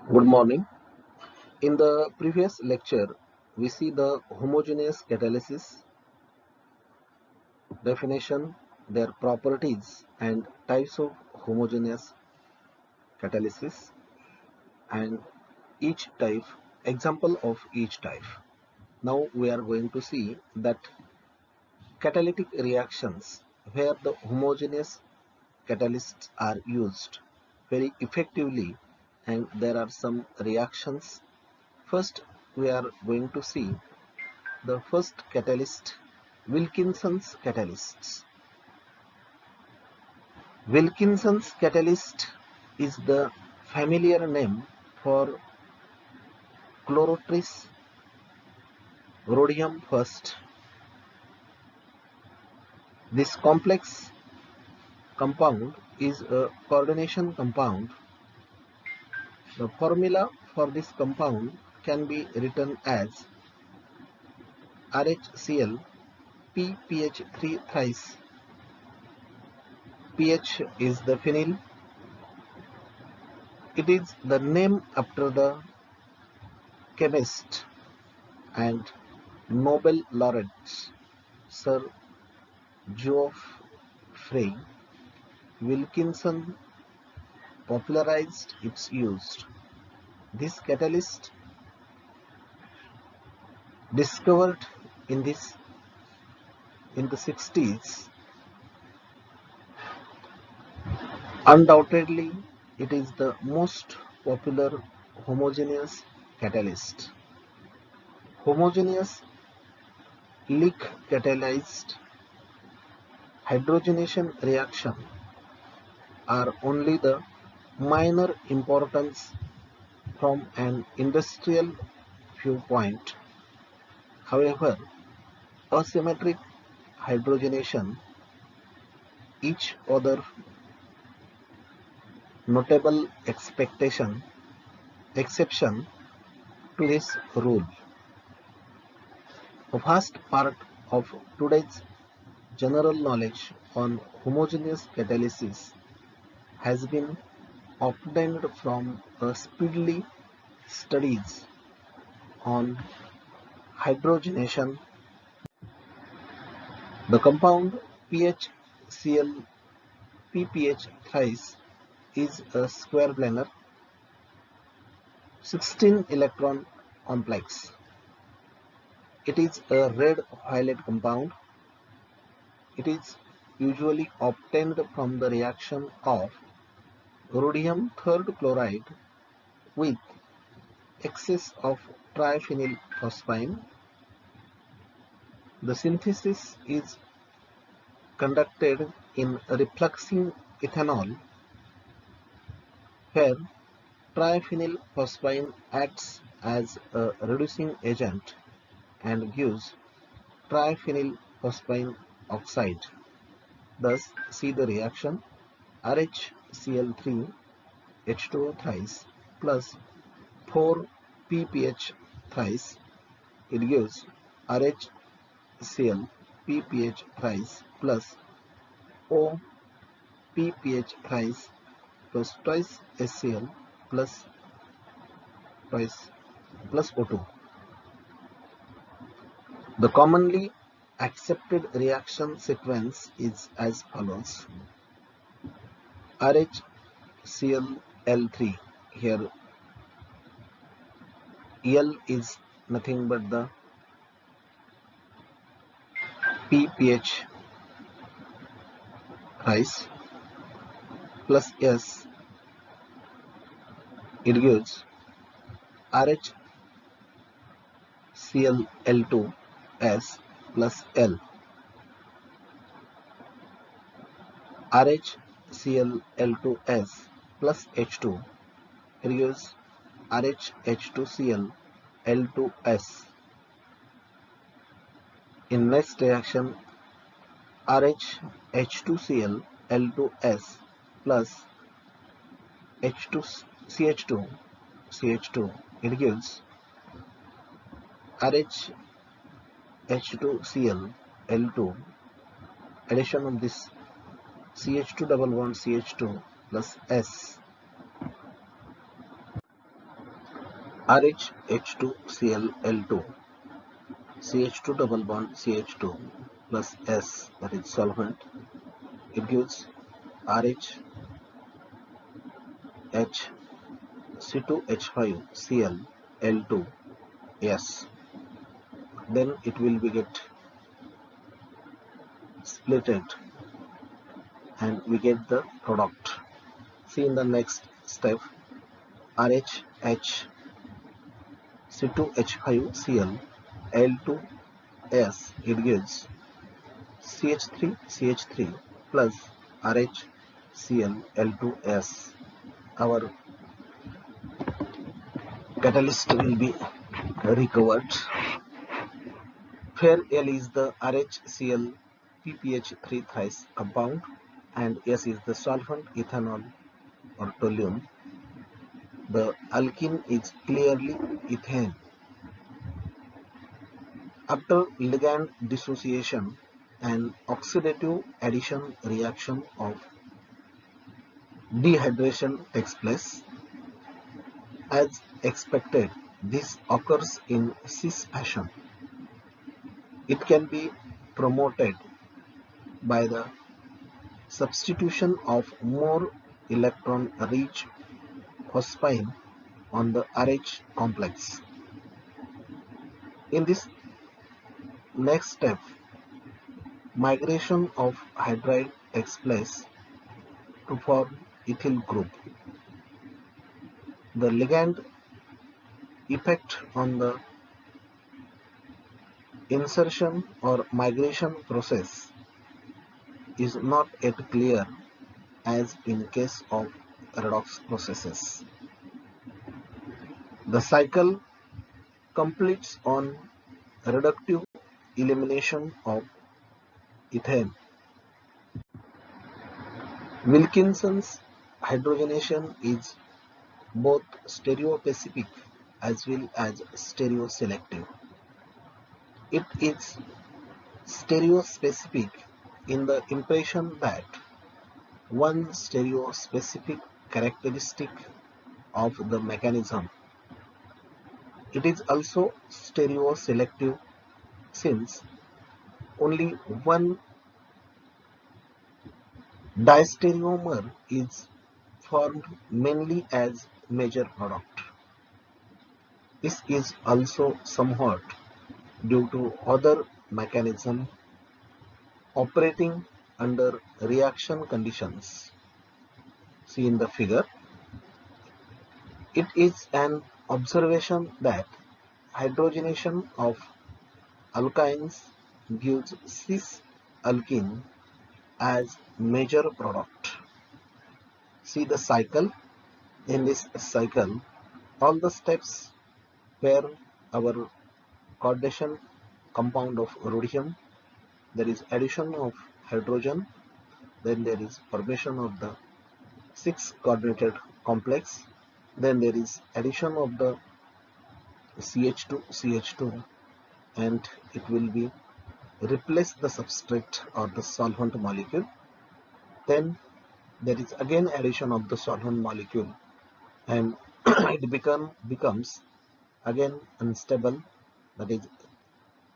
Good morning. In the previous lecture, we see the homogeneous catalysis definition, their properties and types of homogeneous catalysis and each type, example of each type. Now we are going to see that catalytic reactions where the homogeneous catalysts are used very effectively, and there are some reactions. First, we are going to see the first catalyst, Wilkinson's catalysts. Wilkinson's catalyst is the familiar name for chlorotris rhodium first. This complex compound is a coordination compound. The formula for this compound can be written as RHCl PPH3 thrice. pH is the phenyl. It is the name after the chemist and Nobel laureate Sir Geoffrey Wilkinson popularized its use. This catalyst, discovered in the 60s, undoubtedly it is the most popular homogeneous catalyst. Homogeneous leak catalyzed hydrogenation reaction are only the minor importance from an industrial viewpoint. However, asymmetric hydrogenation, each other notable exception to this rule. A vast part of today's general knowledge on homogeneous catalysis has been obtained from speedily studies on hydrogenation. The compound PHCl PPH thrice is a square planar 16 electron complex. It is a red-violet compound. It is usually obtained from the reaction of rhodium third chloride with excess of triphenylphosphine. The synthesis is conducted in refluxing ethanol, where triphenylphosphine acts as a reducing agent and gives triphenylphosphine oxide. Thus, see the reaction RHCl3 H2O thrice plus 4 PPH thrice. It gives RHCl PPH thrice plus O PPH thrice plus twice HCl plus O2. The commonly accepted reaction sequence is as follows. RHCl-L3, here L is nothing but the PPH thrice plus S, it gives RHCl-L2S plus L. RHCl-L2S plus H2, it gives RHH2Cl-L2S. In next reaction, RHH2Cl-L2S plus CH2, it gives RHH2Cl-L2, addition of this CH2 double bond CH2 plus S. RHH2Cl2 CH2 double bond CH2 plus S, that is solvent. It gives RHH C2H5Cl L2S. Then it will be get splitted and we get the product. See in the next step, RHH C2H5Cl L2S, it gives CH3 plus RHCl L2S. Our catalyst will be recovered. Where L is the RHCl PPH3 thrice compound and S is the solvent ethanol or toluene. The alkene is clearly ethane. After ligand dissociation, an oxidative addition reaction of dehydration takes place. As expected, this occurs in cis fashion. It can be promoted by the substitution of more electron-rich phosphine on the RH complex. In this next step, migration of hydride takes place to form ethyl group. The ligand effect on the insertion or migration process is not yet clear as in case of redox processes. The cycle completes on reductive elimination of ethane. Wilkinson's hydrogenation is both stereospecific as well as stereoselective. It is stereospecific in the impression that one stereospecific characteristic of the mechanism. It is also stereoselective since only one diastereomer is formed mainly as major product. This is also somewhat due to other mechanism operating under reaction conditions. See in the figure. It is an observation that hydrogenation of alkynes gives cis alkene as major product. See the cycle. In this cycle, all the steps where our coordination compound of rhodium, there is addition of hydrogen, then there is formation of the 6 coordinated complex, then there is addition of the CH2 and it will be replace the substrate or the solvent molecule. Then there is again addition of the solvent molecule and it becomes again unstable, that is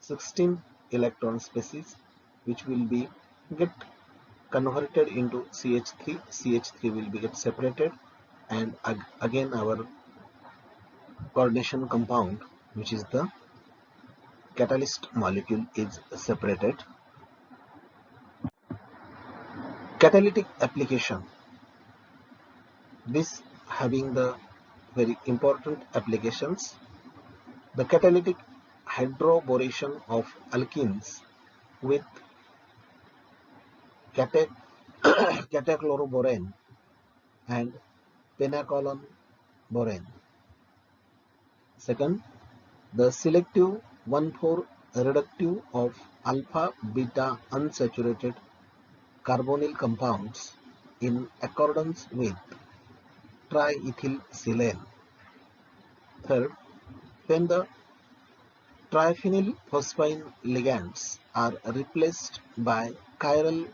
16 electron species which will be get converted into CH3. CH3 will be get separated and again our coordination compound, which is the catalyst molecule, is separated. Catalytic application. This having the very important applications. The catalytic hydroboration of alkenes with catachloroborane and penacholon borane. Second, the selective 1,4 reductive of alpha beta unsaturated carbonyl compounds in accordance with triethylsilane. Third, when the triphenyl phosphine ligands are replaced by chiral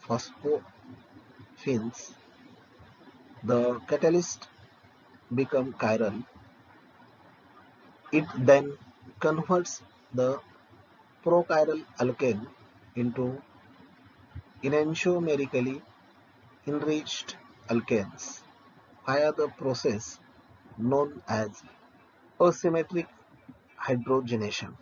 phosphines, the catalyst become chiral It then converts the prochiral alkane into enantiomerically enriched alkanes via the process known as asymmetric hydrogenation.